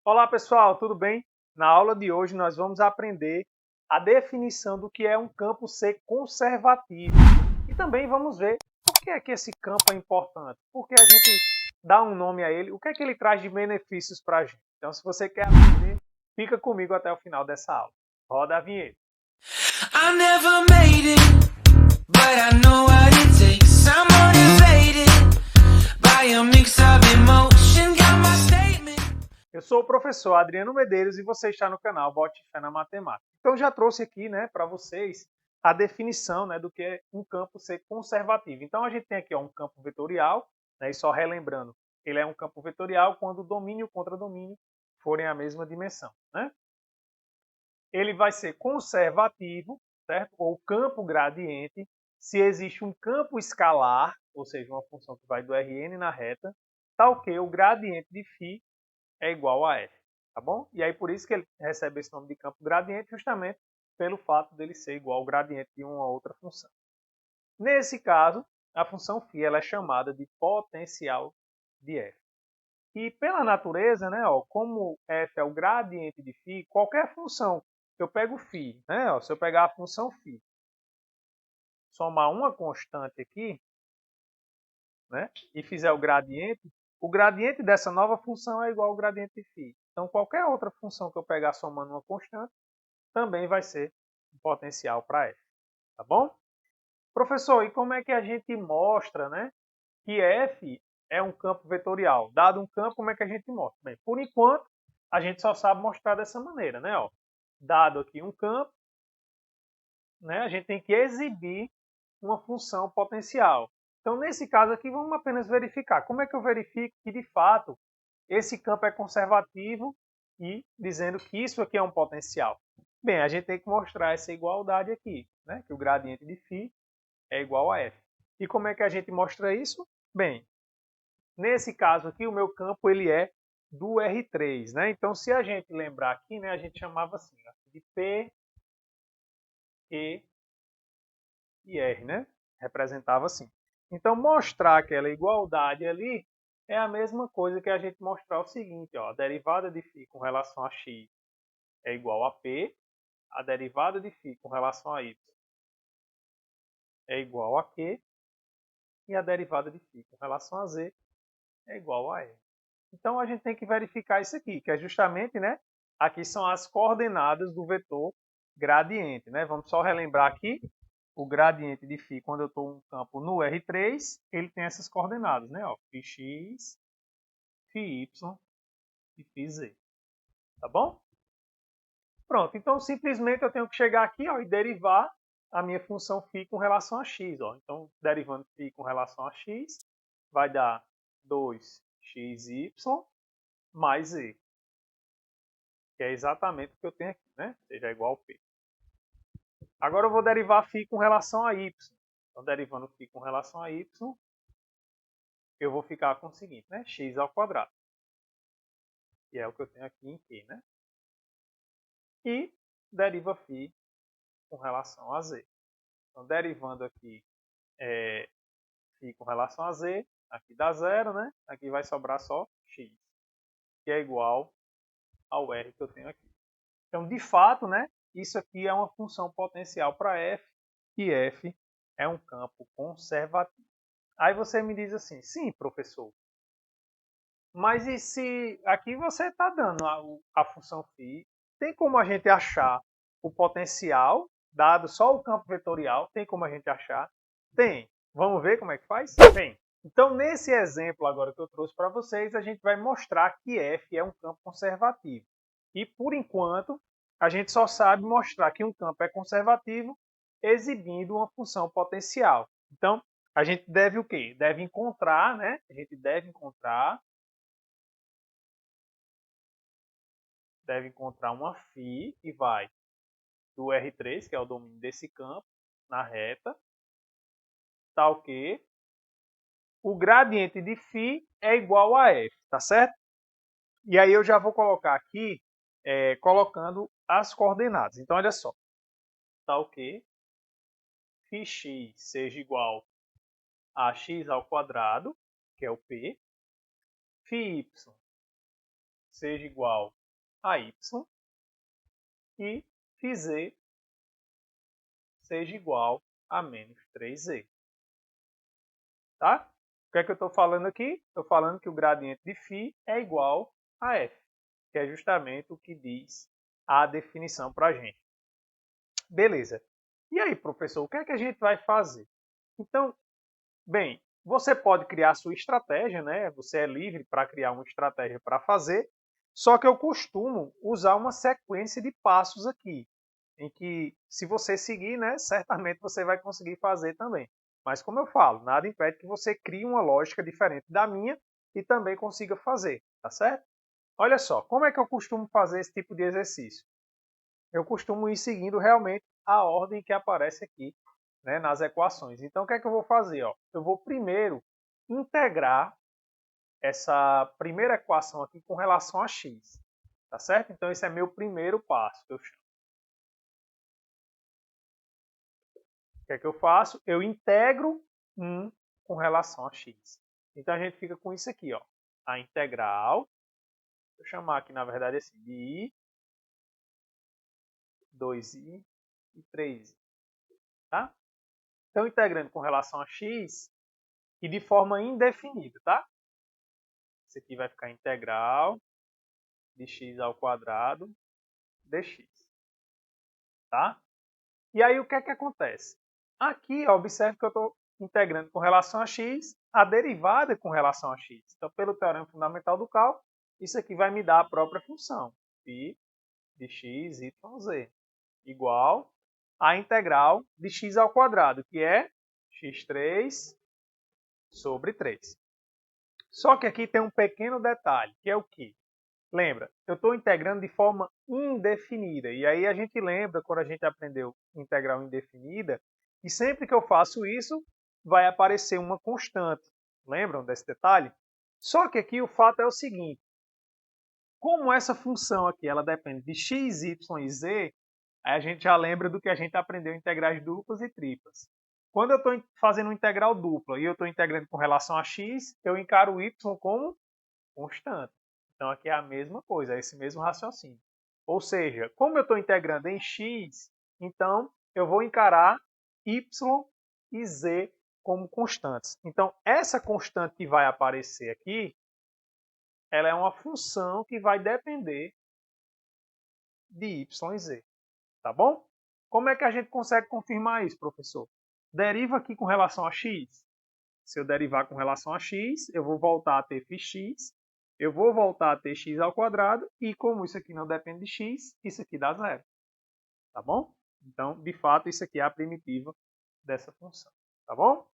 Olá pessoal, tudo bem? Na aula de hoje nós vamos aprender a definição do que é um campo C conservativo. E também vamos ver por que é que esse campo é importante, por que a gente dá um nome a ele, o que é que ele traz de benefícios para a gente. Então se você quer aprender, fica comigo até o final dessa aula. Roda a vinheta. I never made it, but I know what it takes. I'm motivated by a mix of emotion. Got my statement. Eu sou o professor Adriano Medeiros e você está no canal Bote Fé na Matemática. Então já trouxe aqui, para vocês a definição, do que é um campo ser conservativo. Então a gente tem aqui um campo vetorial, e só relembrando, ele é um campo vetorial quando o domínio e o contradomínio forem a mesma dimensão, né? Ele vai ser conservativo, certo? Ou campo gradiente, se existe um campo escalar, ou seja, uma função que vai do Rn na reta, tal que o gradiente de φ é igual a f, tá bom? E aí por isso que ele recebe esse nome de campo gradiente, justamente pelo fato dele ser igual ao gradiente de uma outra função. Nesse caso, a função φ ela é chamada de potencial de f. E pela natureza, como f é o gradiente de φ, qualquer função que eu pego φ, se eu pegar a função φ, somar uma constante aqui, e fizer o gradiente dessa nova função é igual ao gradiente de φ. Então, qualquer outra função que eu pegar somando uma constante, também vai ser um potencial para f. Tá bom? Professor, e como é que a gente mostra, que f é um campo vetorial? Dado um campo, como é que a gente mostra? Bem, por enquanto, a gente só sabe mostrar dessa maneira, Dado aqui um campo, a gente tem que exibir uma função potencial. Então, nesse caso aqui, vamos apenas verificar. Como é que eu verifico que, de fato, esse campo é conservativo e dizendo que isso aqui é um potencial? Bem, a gente tem que mostrar essa igualdade aqui, que o gradiente de φ é igual a f. E como é que a gente mostra isso? Bem, nesse caso aqui, o meu campo ele é do R3. Então, se a gente lembrar aqui, a gente chamava assim, de P, E e R, representava assim. Então, mostrar aquela igualdade ali é a mesma coisa que a gente mostrar o seguinte, a derivada de φ com relação a x é igual a P, a derivada de φ com relação a y é igual a Q, e a derivada de φ com relação a z é igual a R. Então, a gente tem que verificar isso aqui, que é justamente, aqui são as coordenadas do vetor gradiente. Vamos só relembrar aqui, o gradiente de φ, quando eu estou em campo no R3, ele tem essas coordenadas, φx, φy e φz. Tá bom? Pronto, então simplesmente eu tenho que chegar aqui e derivar a minha função φ com relação a x. Então, derivando φ com relação a x, vai dar 2xy mais z, que é exatamente o que eu tenho aqui, seja igual ao p. Agora eu vou derivar φ com relação a y. Então, derivando φ com relação a y, eu vou ficar com o seguinte, x ao quadrado. Que é o que eu tenho aqui em Q, E deriva φ com relação a z. Então, derivando aqui φ com relação a z, aqui dá zero, Aqui vai sobrar só x, que é igual ao r que eu tenho aqui. Então, de fato, isso aqui é uma função potencial para f, e f é um campo conservativo. Aí você me diz assim, sim, professor, mas e se aqui você está dando a função φ, tem como a gente achar o potencial, dado só o campo vetorial, tem como a gente achar? Tem. Vamos ver como é que faz? Tem. Então, nesse exemplo agora que eu trouxe para vocês, a gente vai mostrar que f é um campo conservativo. E, por enquanto, a gente só sabe mostrar que um campo é conservativo exibindo uma função potencial. Então, a gente deve o quê? Deve encontrar, A gente deve encontrar uma φ que vai do R3, que é o domínio desse campo, na reta, tal que o gradiente de φ é igual a f, tá certo? E aí eu já vou colocar aqui, colocando as coordenadas. Então, olha só, tal que φx seja igual a x ao quadrado, que é o p, φy seja igual a y e φz seja igual a menos 3z. Tá? O que é que eu estou falando aqui? Estou falando que o gradiente de φ é igual a f, que é justamente o que diz a definição para a gente. Beleza. E aí, professor, o que é que a gente vai fazer? Então, bem, você pode criar a sua estratégia, né? Você é livre para criar uma estratégia para fazer, só que eu costumo usar uma sequência de passos aqui, em que, se você seguir, né, certamente você vai conseguir fazer também. Mas, como eu falo, nada impede que você crie uma lógica diferente da minha e também consiga fazer, tá certo? Olha só, como é que eu costumo fazer esse tipo de exercício? Eu costumo ir seguindo realmente a ordem que aparece aqui, né, nas equações. Então, o que é que eu vou fazer? Ó? Eu vou primeiro integrar essa primeira equação aqui com relação a x. Tá certo? Então, esse é meu primeiro passo. O que é que eu faço? Eu integro 1 com relação a x. Então, a gente fica com isso aqui. Ó, a integral, vou chamar aqui, na verdade, assim, de i, 2i e 3i. Tá? Então, integrando com relação a x e de forma indefinida, tá? Isso aqui vai ficar integral de x ao quadrado dx. Tá? E aí, o que é que acontece? Aqui, ó, observe que eu estou integrando com relação a x, a derivada com relação a x. Então, pelo teorema fundamental do cálculo, isso aqui vai me dar a própria função, φ de x, y, z, igual a integral de x ao quadrado, que é x3 sobre 3. Só que aqui tem um pequeno detalhe, que é o quê? Lembra, eu estou integrando de forma indefinida. E aí a gente lembra, quando a gente aprendeu integral indefinida, que sempre que eu faço isso, vai aparecer uma constante. Lembram desse detalhe? Só que aqui o fato é o seguinte. Como essa função aqui ela depende de x, y e z, aí a gente já lembra do que a gente aprendeu em integrais duplas e triplas. Quando eu estou fazendo uma integral dupla e eu estou integrando com relação a x, eu encaro o y como constante. Então, aqui é a mesma coisa, é esse mesmo raciocínio. Ou seja, como eu estou integrando em x, então eu vou encarar y e z como constantes. Então, essa constante que vai aparecer aqui, ela é uma função que vai depender de y e z. Tá bom? Como é que a gente consegue confirmar isso, professor? Deriva aqui com relação a x. Se eu derivar com relação a x, eu vou voltar a ter φx, eu vou voltar a ter x ao quadrado, e como isso aqui não depende de x, isso aqui dá zero. Tá bom? Então, de fato, isso aqui é a primitiva dessa função. Tá bom?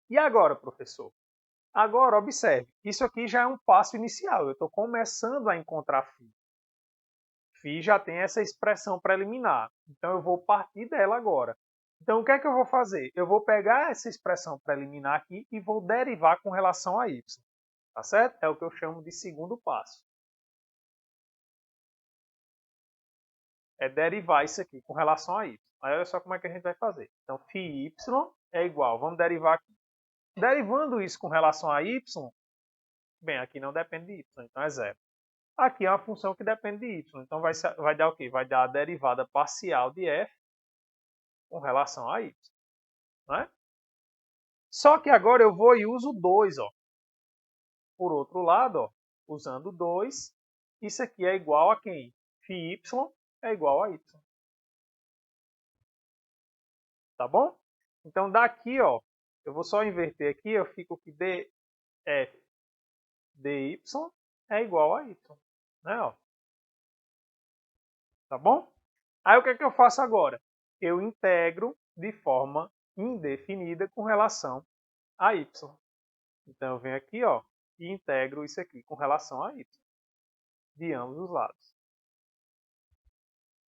E agora, professor? Agora, observe, isso aqui já é um passo inicial. Eu estou começando a encontrar φ. Φ já tem essa expressão preliminar. Então, eu vou partir dela agora. Então, o que é que eu vou fazer? Eu vou pegar essa expressão preliminar aqui e vou derivar com relação a y. Tá certo? É o que eu chamo de segundo passo. É derivar isso aqui com relação a y. Aí, olha só como é que a gente vai fazer. Então, φy é igual. Vamos derivar aqui. Derivando isso com relação a y, bem, aqui não depende de y, então é zero. Aqui é uma função que depende de y. Então, vai dar o quê? Vai dar a derivada parcial de f com relação a y. Não é? Só que agora eu vou e uso 2. Ó. Por outro lado, ó, usando 2, isso aqui é igual a quem? Φy é igual a y. Tá bom? Então, daqui, ó, eu vou só inverter aqui, eu fico que df dy é igual a y. Né, ó? Tá bom? Aí, o que é que eu faço agora? Eu integro de forma indefinida com relação a y. Então, eu venho aqui, ó, e integro isso aqui com relação a y, de ambos os lados.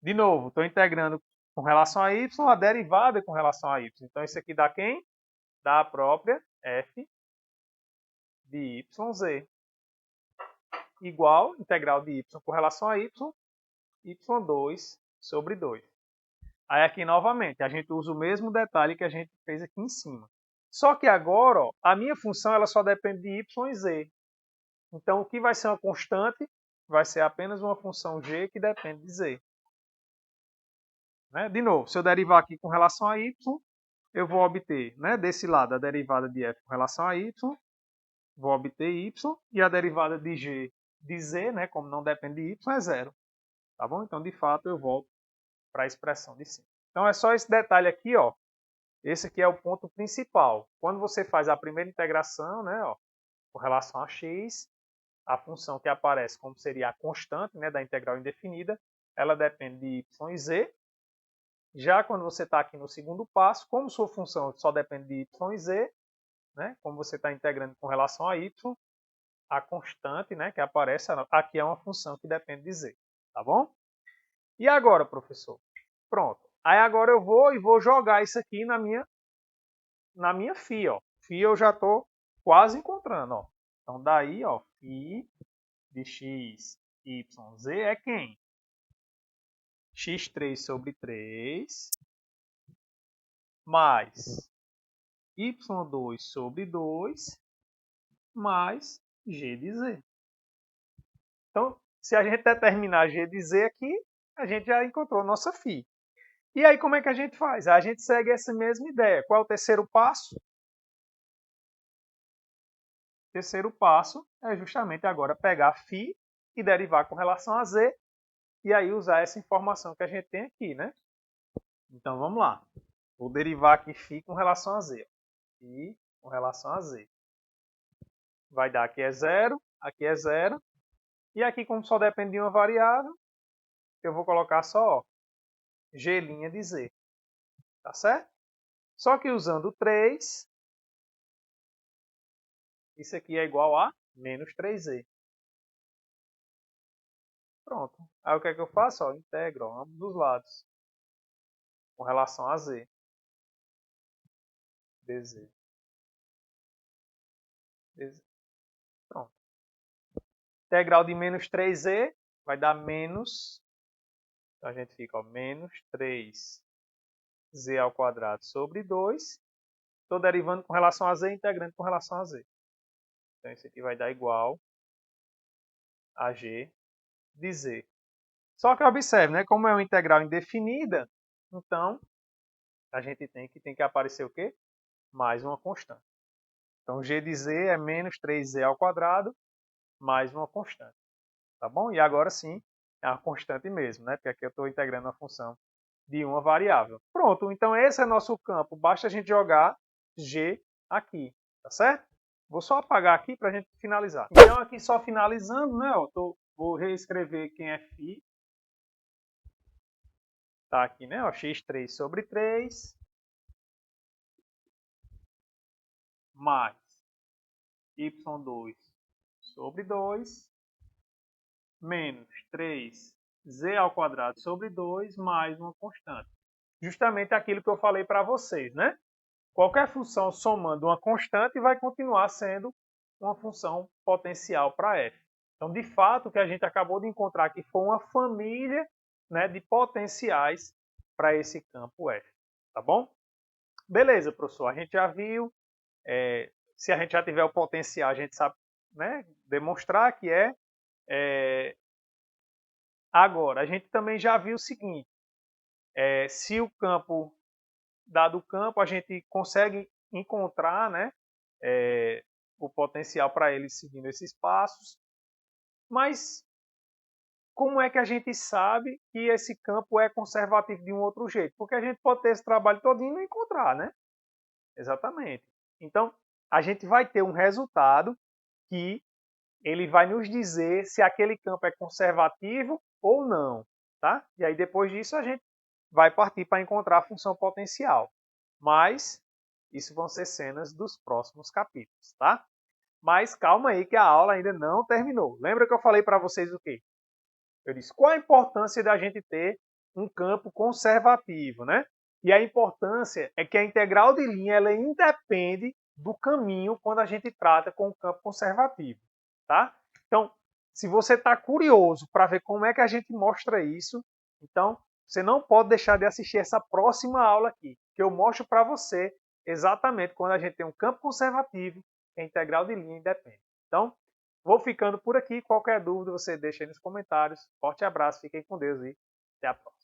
De novo, estou integrando com relação a y, a derivada com relação a y. Então, isso aqui dá quem? Dá a própria f de yz, igual integral de y com relação a y, y2 sobre 2. Aí aqui, novamente, a gente usa o mesmo detalhe que a gente fez aqui em cima. Só que agora, ó, a minha função ela só depende de y e z. Então, o que vai ser uma constante vai ser apenas uma função g que depende de z. Né? De novo, se eu derivar aqui com relação a y, eu vou obter, né, desse lado a derivada de f com relação a y, vou obter y, e a derivada de g de z, né, como não depende de y, é zero. Tá bom? Então, de fato, eu volto para a expressão de cima. Então, é só esse detalhe aqui, ó. Esse aqui é o ponto principal. Quando você faz a primeira integração, né, ó, com relação a x, a função que aparece como seria a constante, né, da integral indefinida, ela depende de y e z. Já quando você está aqui no segundo passo, como sua função só depende de y e z, né, como você está integrando com relação a y, a constante, né, que aparece aqui é uma função que depende de z. Tá bom? E agora, professor? Pronto. Aí agora eu vou jogar isso aqui na minha φ, ó. Φ eu já estou quase encontrando, ó. Então daí, ó, φ de x, y, z é quem? x3 sobre 3 mais y2 sobre 2 mais g de z. Então, se a gente determinar g de z aqui, a gente já encontrou a nossa φ. E aí, como é que a gente faz? A gente segue essa mesma ideia. Qual é o terceiro passo? O terceiro passo é justamente agora pegar φ e derivar com relação a z, e aí usar essa informação que a gente tem aqui, né? Então, vamos lá. Vou derivar aqui φ com relação a z. Φ com relação a z. Vai dar aqui é zero, e aqui, como só depende de uma variável, eu vou colocar só, ó, g' de z. Tá certo? Só que usando 3, isso aqui é igual a menos 3z. Pronto. Aí o que é que eu faço? Ó, integro ambos os lados com relação a z. dz. Pronto. Integral de menos 3z vai dar menos, então a gente fica, ó, menos 3z ao quadrado sobre 2. Estou derivando com relação a z, integrando com relação a z. Então isso aqui vai dar igual a g de z. Só que observe, né, como é uma integral indefinida, então a gente tem que aparecer o quê? Mais uma constante. Então g de z é menos 3z ao quadrado mais uma constante. Tá bom? E agora sim, é uma constante mesmo, né? Porque aqui eu estou integrando a função de uma variável. Pronto, então esse é nosso campo. Basta a gente jogar g aqui, tá certo? Vou só apagar aqui para a gente finalizar. Então aqui só finalizando, né? Vou reescrever quem é φ. Tá aqui, né? Ó, x3 sobre 3 mais y2 sobre 2 menos 3z ao quadrado sobre 2 mais uma constante. Justamente aquilo que eu falei para vocês, né? Qualquer função somando uma constante vai continuar sendo uma função potencial para f. Então, de fato, o que a gente acabou de encontrar aqui foi uma família, né, de potenciais para esse campo f. Tá bom? Beleza, professor. A gente já viu. Se a gente já tiver o potencial, a gente sabe, né, demonstrar que Agora, a gente também já viu o seguinte, se o campo, dado o campo, a gente consegue encontrar, né, o potencial para ele seguindo esses passos, mas como é que a gente sabe que esse campo é conservativo de um outro jeito? Porque a gente pode ter esse trabalho todinho e não encontrar, né? Exatamente. Então, a gente vai ter um resultado que ele vai nos dizer se aquele campo é conservativo ou não, tá? E aí depois disso a gente vai partir para encontrar a função potencial. Mas isso vão ser cenas dos próximos capítulos, tá? Mas calma aí que a aula ainda não terminou. Lembra que eu falei para vocês o quê? Eu disse qual a importância da gente ter um campo conservativo, né? E a importância é que a integral de linha ela independe do caminho quando a gente trata com o campo conservativo, tá? Então, se você está curioso para ver como é que a gente mostra isso, então você não pode deixar de assistir essa próxima aula aqui, que eu mostro para você exatamente quando a gente tem um campo conservativo, que a integral de linha independe. Então, Vou ficando por aqui. Qualquer dúvida você deixa aí nos comentários. Forte abraço, fiquem com Deus e até a próxima.